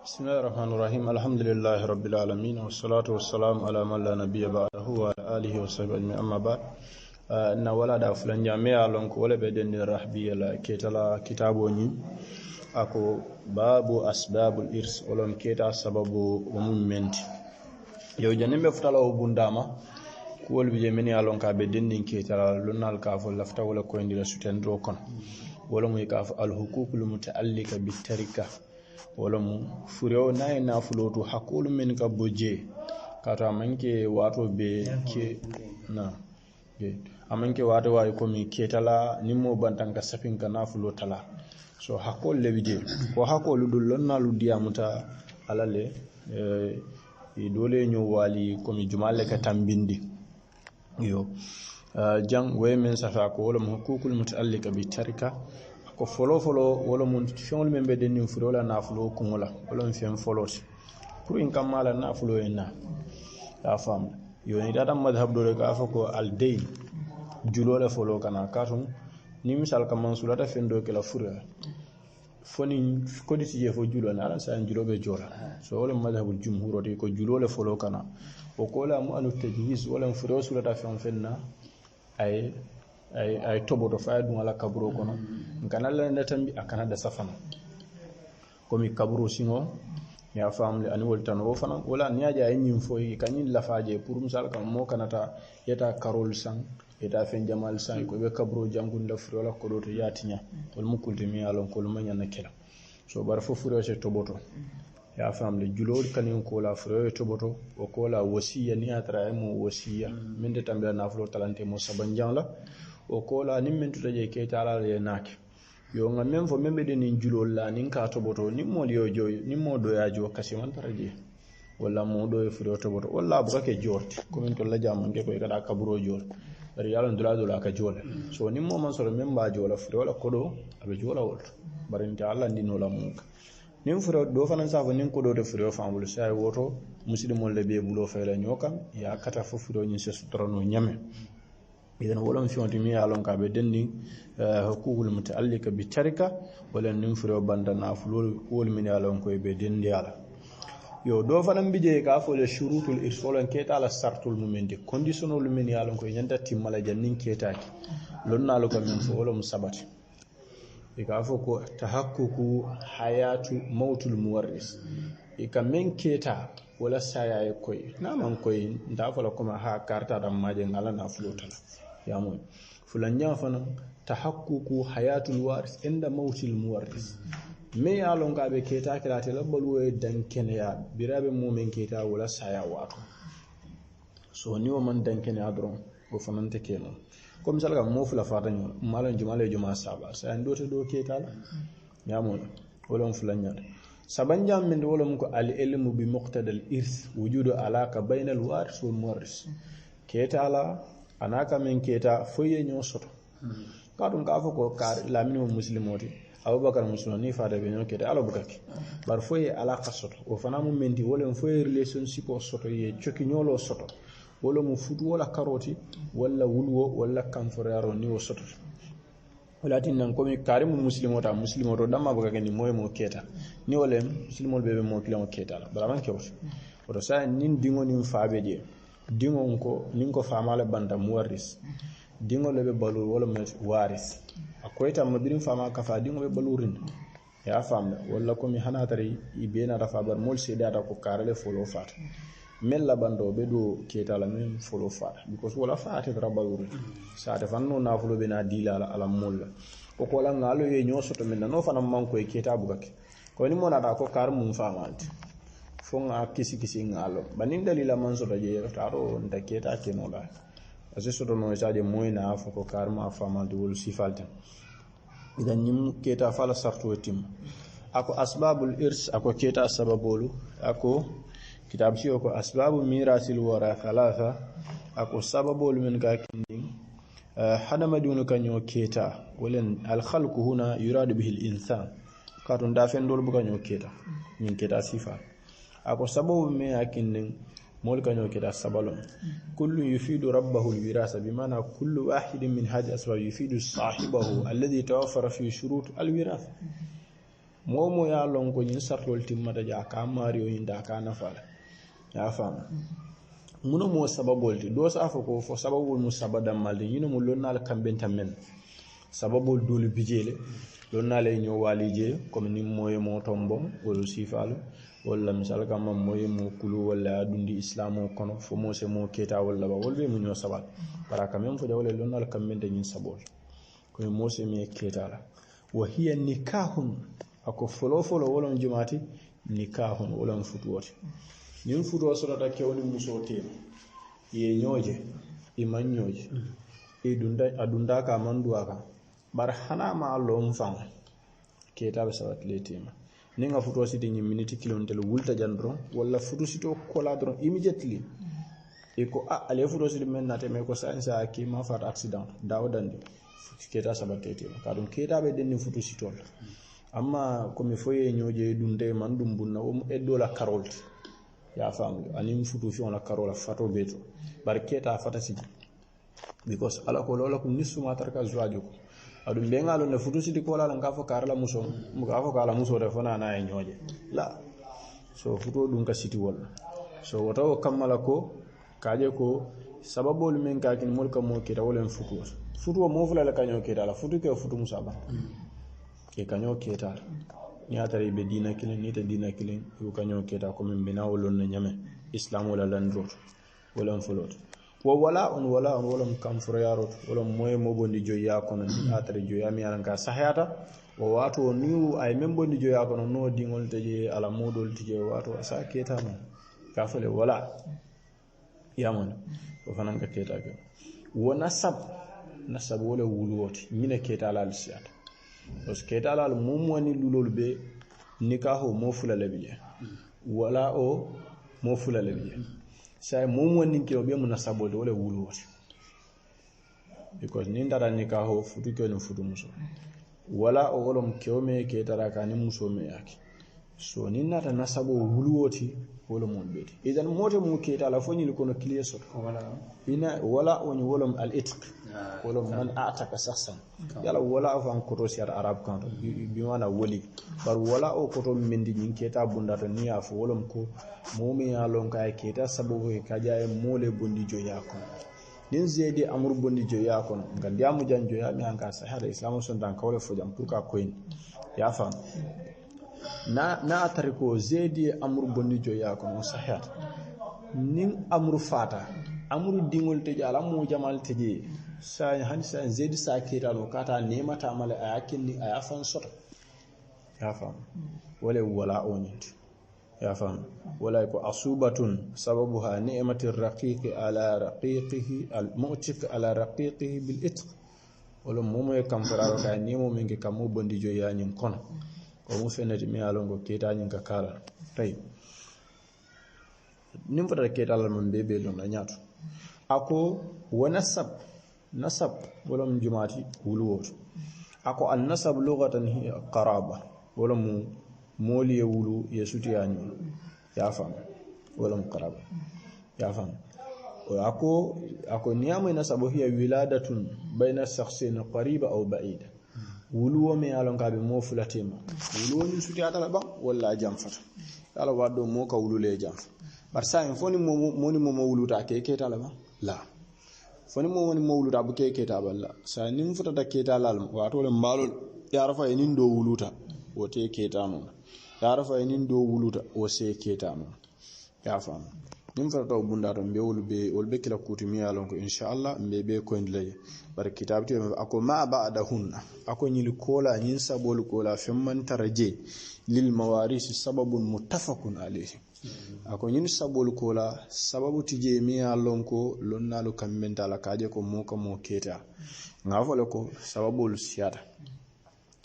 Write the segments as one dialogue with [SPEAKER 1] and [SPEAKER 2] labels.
[SPEAKER 1] بسم الله الرحمن الرحيم الحمد لله رب العالمين والصلاة والسلام على من لا نبي بعده وعلى آله وصحبه أجمعين أما بعد إن ولا دا فلان جامع لونك ولا بدن الرحبي لا كتلا كتابوني أكو باب أسباب الإرث ولم كتا سبب وممنت يو جنب فتلا وبنداما كول بيجمني لونك بدن كتلا لونال كافو لفتا ولا كوين دي سوتن روكون ولا مو يكاف الحقوق المتعلقة بالتركة walamu fureo nayi nafulotu hakulu min ka boje kata manke wato be ke na be amanke wato wayi komi ketala nimmo bantanka sapin ka nafulo tala so hakol lebije ko hakolu dul lonnalu diamuta alale dole nyo wali komi jumale ka tambindi yo jang way men safa ko wala hukukul mutaallika bi tarika ko folo wala mun fiol men be den furo la nafulo kumola wala fien foloti pour in kamala nafulo en la fam yo ni data madhhab do ka fa ko al day julole folo kana katum ni misal kam mansulata fendo ke la fura foni koditi je fo julo na sa julobe jola so wala madhhabul jumhur ko julole folo kana o ko la mu anu tajhiz wala furo sulata fenna ay toboto faadu wala kaburo kono kana la netambi akana da safana komi kaburo singo ya famle ani woltano wo fana wala niaja ay nyim foyi kanyin lafaje pour misal kam mo kanata yeta karol sang yeta fen jamal sang ko be kaburo jangun la furo la kodoto yatinya wal mukulti mi alon ko lumanya na kela so bar fo furo se toboto ya famle julol kanin ko la furo toboto o ko la wasiya ni atra mo wasiya min de tambia na furo talante mo sabanjan la o kola nim men tuta je ke tala le nak yo nga men fo membe de nin julol la nin ka toboto nim mo yo joy nim mo do ya jo kasi man taraje wala mo do e furo toboto wala bu ka jorti ko men to la jam nge ko kada kaburo jol bari yalla ndula do la ka jola so nim mo man so memba jola furo la kodo abe jola wol bari nta alla ndino la mun nim furo do fanan sa fo nin kodo de furo fa ambul say woto muslimol le be bulo fay la nyokam ya kata fo furo nyin se sutrono nyame إذن ولم في أنتمي على كابي دني حقوق المتعلقة بالتركة ولا ننفر بندنا فلول كل من على كوي بدين ديالا يو دو فنم بيجي كافو الشروط الإرسال كيتا على الشرط الممندي كونديشنال من على كوي ينتا تيمالا جنين كيتاكي لون على كوي من فولا مسابات يكافو كو تحقق حياة موت المورث يكمن كيتا ولا سايا كوي نعم كوي ندافع لكم ها كارتا دم ماجن على نافلوتلا يا موي فلان فانا تحقق حياة الوارث عند موت المورث مي يالون كابي كيتا كراتي لبلو دان كنيا بيرابي مومن كيتا ولا سايا واتو سو نيو من دان كنيا درون و فنانته كينو كوم سالغا مو فلا فاتانيو مالون جمعه سابا سا اندوتو دو كيتا يا موي ولون فلان سبنجام من ولم كو العلم بمقتضى الإرث وجود علاقة بين الوارث والمورث كيتا على أناك من كيتا فوي نيو سوتو كادون كافو كو كار لامينو مسلموتي أبو بكر مسلموني فادا بينو كيتا على بكاكي بار فوي علاقة سوتو وفنا مومنتي ولم فوي ريليشن شيب سوتو يي تشوكي نيولو سوتو ولا مو فوت ولا كاروتي ولا ولو ولا كانفريارو نيو سوتو walatin nan komi karimu muslimoto damma baga gani moy mo keta ni wolem muslimol bebe mo kilamo keta la bala man kewt oto sa nin dingo nin faabe je dingo ko nin ko faamala banda muwaris dingo lebe balur wala met waris akoyta mabirin faama ka fa dingo be balurin ya faamla wala komi hanatari ibena rafa bar mol sedata ko karale folo fat mella bando be do keta la men folo fata because wala faate rabaluri saate fanno na fulo be na dilala ala molla ko ko la ngalo ye nyosoto men no fana manko e keta bugake ko ni mona da ko kar mum famalti fo nga kisi ngalo banin dalila man so daje taro nda keta keno la aso soto no saade moyna fo ko kar ma famalti wol sifalta idan nyim keta fala sarto tim ako asbabul irs ako keta sababolu ako كتاب شيوكو أسباب ميراث الورى ثلاثة أكو سبب من كاكين حدا مدون كانيو كيتا ولن الخلق هنا يراد به الإنسان كاتون دافن دول بكانيو كيتا من كيتا صفة أكو سبب من كاكين مول كانيو كيتا سبالون كل يفيد ربه الوراثة بمعنى كل واحد من هذه الأسباب يفيد صاحبه الذي توفر في شروط الوراثة momo ya lon ko nyin sartol timmata ja ka mario inda ka nafala ya fam muno mo sababol ti do sa fa ko fo sababul musabada malde yino mo lonnal kambenta men sababol dolu bijele lonnale nyo walije comme ni moye mo tombo wala sifalu wala misal kam moye mo kulu wala dundi islamo kono fo mo se mo keta wala ba wolbe mo nyo sabat para kam fo jawle lonnal kambenta nyin sabol ko mo se me keta la wa hiya nikahun ako folo wala jumati nikahun wala futuwati nin futuwa sota kewni muso tema ye nyoje iman nyoje adunda ka manduwa ka bar hana ma lom fam keta be sawat le tema ninga futuwa siti ni minute kilontel wulta jandro wala futu sito kola dron immediately e ko ale futuwa siti men nate me ko sansa ki ma fat accident dawdande keta sabate tema kadum keta be denni futu sito amma ko mi foye nyoje dunde man dum bunna o eddo la karolti ya famu anim futu fi on la karola fato beto barketa fata sidi because ala ko lola ko nisu matarka zuwajo ko adum be ngalo ne futu sidi ko la ngafo karala muso mu gafo kala muso de fona na e nyoje la so futu dum ka siti wol so woto kammala ko kaje ko sababol men ka kin mulka mo kita wolen futu mo fula la kanyo kita la futu ke futu musaba ke kanyo kita ni atare be dina kilin ni ta dina kilin yu kanyo keta ko min bina wolon na nyame islam wala landro wala fulot wala on kam furayarot wala moy mo bondi joya kono ni atare joya mi alan ka sahayata wato ni ay men bondi joya kono no dingol teje ala modol tije wato sa keta mo ka fele wala yamon ko fanan ka keta ke wona nasab wala wulwoti mine keta la alsiyata parce que keta la mum woni lulol be nikaho mo fula labiye wala o mo fula labiye sai mum woni ke be munasabo de wala wulwoti because ni ndara nikaho futu ke no futu muso wala o wolom kewme keta la kan muso me yake so ni nata nasabo wulwoti wala mon beti idan moto mu keta la foni ko no clear so wala on wolom al itq wala man ataka sahsan yala wala afan koto si arab kan bi wana woli bar wala o koto mendi nyin keta bunda to ni afu wala ko momi ya lon kay keta sabu ka jaay mole bondi joya ko nin zedi amur bondi joya ko ngal diamu janjo ya mi hanka sahara islam son dan kawle fo jam pour ka koyin ya fam na atariko zedi amur bondi joya ko no sahara nin amur fata amuru dingol te jala mu jamal teje sa hansa zedi sa kira lo kata nema ta mala ayakinni ayafan sota ya fam wala onit ya fam wala ko asubatun sababuha ni'matir raqiqi ala raqiqihi al mu'tik ala raqiqihi bil itq wala momo e kam fararo ka nemo mingi kam mo bondi joyani kono ko mu fenati mi alongo ketani ka kala tay nim fata ketal man bebe don na nyaato ako nasab wala jumati wuluwoto ako an nasab lughatan hiya qaraba wala moli ye wulu ye sutiyani ya fam wala qaraba ya fam ako niyama nasabu hiya wiladatun bayna shakhsin qariba aw ba'ida wuluwo me alon ka be mo fulatima wuluwo ni sutiyata ba wala jamfata ala wado mo ka wulule jamfa bar sa en foni mo wuluta ke ketala ba la foni mo woni mawluda bu ke keta balla sa nim futa da keta lal wato le malol ya rafa enin do wuluta o te keta non ya rafa enin do wuluta o se keta non ya fam nim futa to bunda to be wolbe kila kutumi yalon ko inshallah be ko ndlay bar kitabti ako ma ba'da hunna ako nyil kola nyin sabol kola femman taraje lil mawaris sababun muttafaqun alayhi ako nyin sabol kola sababu tije mi yalon ko lonnalu kammenta la kaje ko moka mo keta ngafole ko sababul siyata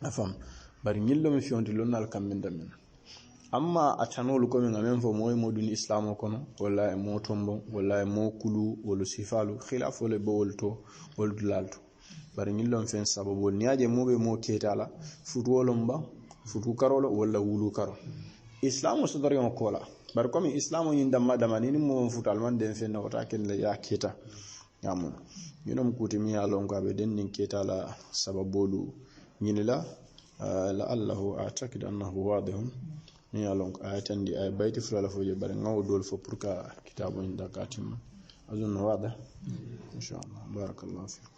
[SPEAKER 1] afam bari nyillo mi fionti lonnal kammenta men amma atanolu ko min amen fo moy modun islamo kono wala mo tombo wala mo kulu wala sifalu khilafu le bawolto wol dulalto bari nyillo fen sababul niaje mobe mo keta la futu wolomba futu karolo wala wulu karo islamo so darion kola bar comme islamo yin damma ni mo futal man den fe no ta ken le ya keta yamun yinom kuti mi yalon ko be den nin keta la sababolu nyinila لعله أعتقد أنه واضح من يالون آياتن دي آية بيت فلا فوجي بار نغو دول فو بركا كتاب عند كاتم أظن واضح إن شاء الله. بارك الله فيكم.